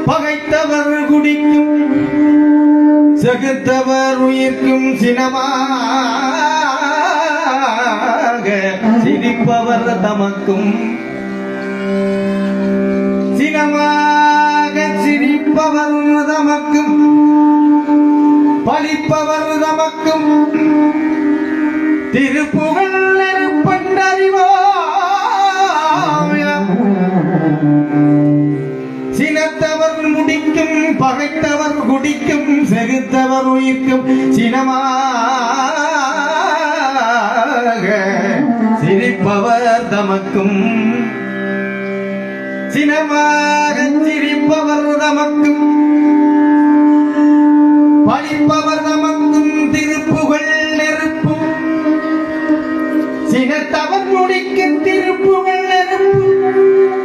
பகைத்தவர் குடிக்கும் செகுத்தவர் உயிர்க்கும் சினமாக சிரிப்பவர் தமக்கும் சினமாக சிரிப்பவர் தமக்கும் பழிப்பவர் தமக்கும் திருப்புகழ் நெருப்பண்டறிவோ சினத்தவர் முடிக்கும் பகைத்தவர் குடிக்கும் செகுத்தவர் உயிர்க்கும் சினமாக சிரிப்பவர் தமக்கும் சினமாக சிரிப்பவர் தமக்கும் பழிப்பவர் தமக்கும் திருப்புகழ் நெருப்பு சினத்தவர் முடிக்கும் திருப்புகழ் நெருப்பு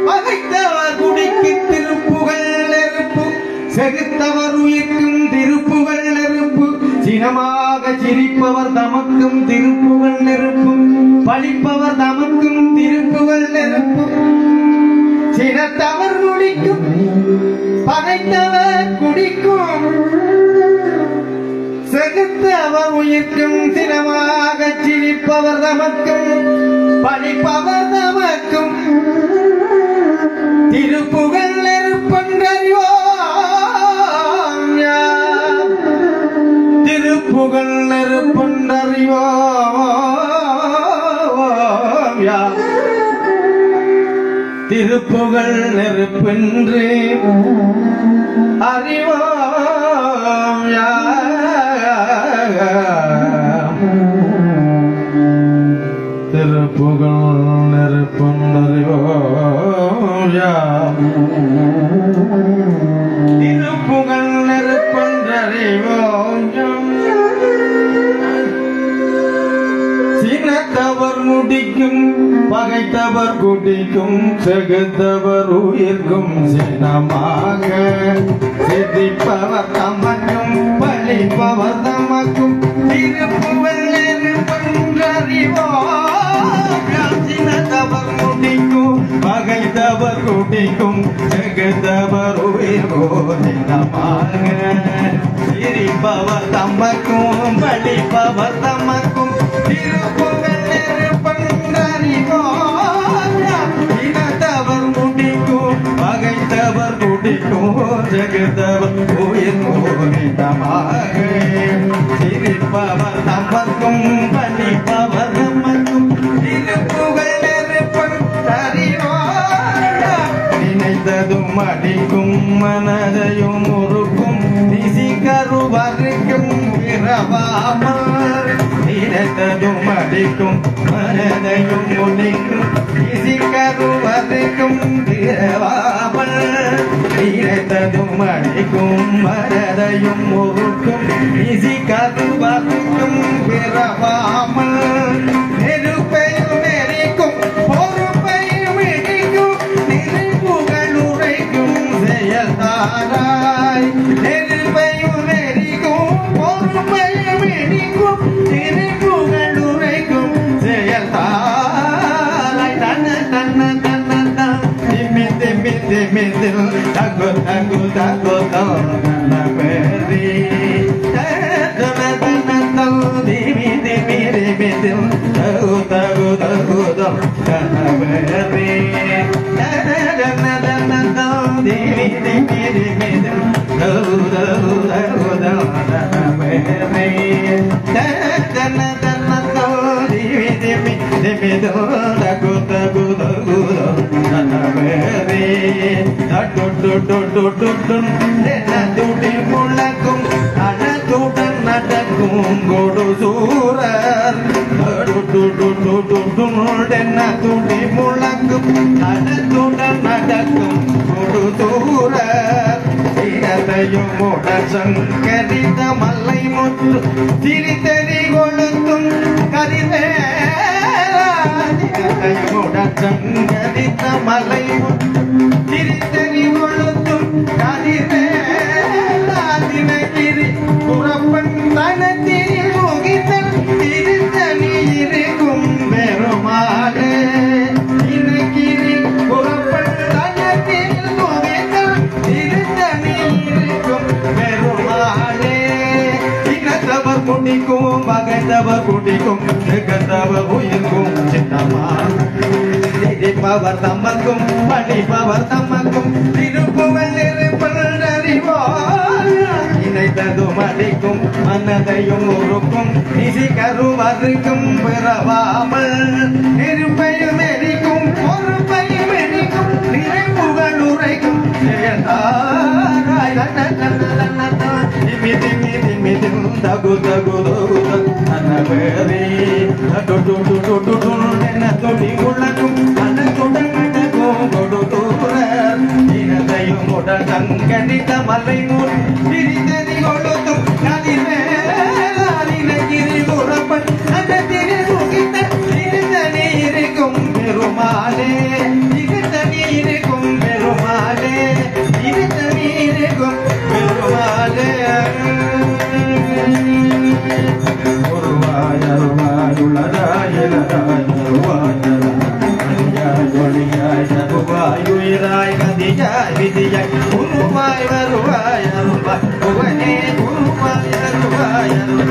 பகைத்தவர் குடிக்கும் திருப்புகழ் நெருப்பு செகுத்தவர் உயிர்க்கும் திருப்புகழ் நெருப்பு சினமாக சிரிப்பவர் தமக்கும் திருப்புகழ் நெருப்பு பழிப்பவர் தமக்கும் திருப்புகழ் நெருப்பு சினத்தவர் குடிக்கும் பகைத்தவர் குடிக்கும் செகுத்தவர் உயிர்க்கும் சினமாக சிரிப்பவர் தமக்கும் பழிப்பவர் தமக்கும் திருப்புகழ் நெருப்பொன்றறிவோம் திருப்புகழ் நெருப்பொன்றறிவோம் திருப்புகழ் நெருப்பென்று அறிவோம் திருப்புகழ் நெருப்பொன்றறிவோம் திருப்புகழ் நெருப்பொன்றறிவோம் சினத்தவர் முடிக்கும் பகைத்தவர் குடிக்கும் செகுத்தவர் உயிர்க்கும் சினமாக சிரிப்பவர் தமக்கும் பழிப்பவர் தமக்கும் திருப்புகழ் நெருப்பொன்றறிவோம் சினத்தவர் முடிக்கும் பகைத்தவர் குடிக்கும் செகுத்தவர் உயிர்க்கும் சினமாக சிரிப்பவர் தமக்கும் பழிப்பவர் தமக்கும் திருப்புகழ் நெருப்பொன்றறிவோம் சினத்தவர் முடிக்கும் பகைத்தவர் குடிக்கும் செகுத்தவர் உயிர்க்கும் சினமாக சிரிப்பவர் தமக்கும் பழிப்பவர் தமக்கும் திருப்புகழ் நெருப்பொன்றறிவோம் நினைத்ததும் அடிக்கும் மனதையும் முறுக்கும் நிசிகருவருக்கும் பிறவாமல் நினைத்ததும் அடிக்கும் மனதையும் முடிக்கும் நிசிகருவருக்கும் பிறவாமல் நினைத்ததும் அடிக்கும் மனதையும் முறுக்கும் நிசிகருவருக்கும் பிறவாமல் நெருப்பையும் நெறிக்கும் பொறுப்பையும் இடிக்கும் திருப்புகழ் உரைக்கும் செயல்தாராய் நெருப்பையும் நெறிக்கும் பொறுப்பையும் இடிக்கும் திருப்புகழ் உரைக்கும் செயல்தாராய் தன்ன தன்ன தன்ன தான் திம்மி திம்மி திம்மி தில் தகு தகு தகு தன்ன பேரி தன்ன தன்ன தல் திம்மி திம்மி திம்மி தில் தகு தகு தகு தன்ன பேரி தன்ன தன்ன தன்ன தல் திம்மி திம்மி திம்மி தில் தகு தகு தகு தன்ன பேரி தன்ன தன்ன தல் திம்மி திம்மி திம்மி தில் தகு தகு தகு தன்ன பேரி துடி முழக்கும் அழகுடன் நடக்கும் கொடு சூரர் என்ன துடி முழங்கும் நடத்துடன் நடக்கும் ஒரு தூர இனத்தையும் உடல் சங்கரித்த மல்லை முற்று திரித்தறி கொளுத்தும் கரிவேலையும் உடல் சங்கரித்த மல்லை முற்று திரித்தறி கொளுத்தும் கரிவேலாதினகிரி புறப்பன் தனத்தில் முகித்தல் திருத்தணி இருக்கும் பெருமாளே இனகிரி புறப்பன் தனத்தில் முகித்தல் திருத்தணி இருக்கும் பெருமாளே இனத்தவர் குடிக்கும் பகைத்தவர் குடிக்கும் நிகழ்ந்தவர் உயிர்க்கும் சின்னமா திதிப்பவர் தமக்கும் பணிப்பவர் தமக்கும் திருப்புவல் இருப்பல் அறிவார் இணைத்ததும் அடிக்கும் மனதையும் உருக்கும் நிதி கருவருக்கும் பிறவாமல் நெருப்பையும் எரிக்கும் பொறுப்பையும் எரிக்கும் நிறைவுகள் உரைக்கும் ஜெயந்தாராய் தகு தகு அனவேரி என்ன தொடி உலகும் அனத்துடன் நடக்கும் கொடு தூர இனத்தையும் உடல் கங்கடித்த மலை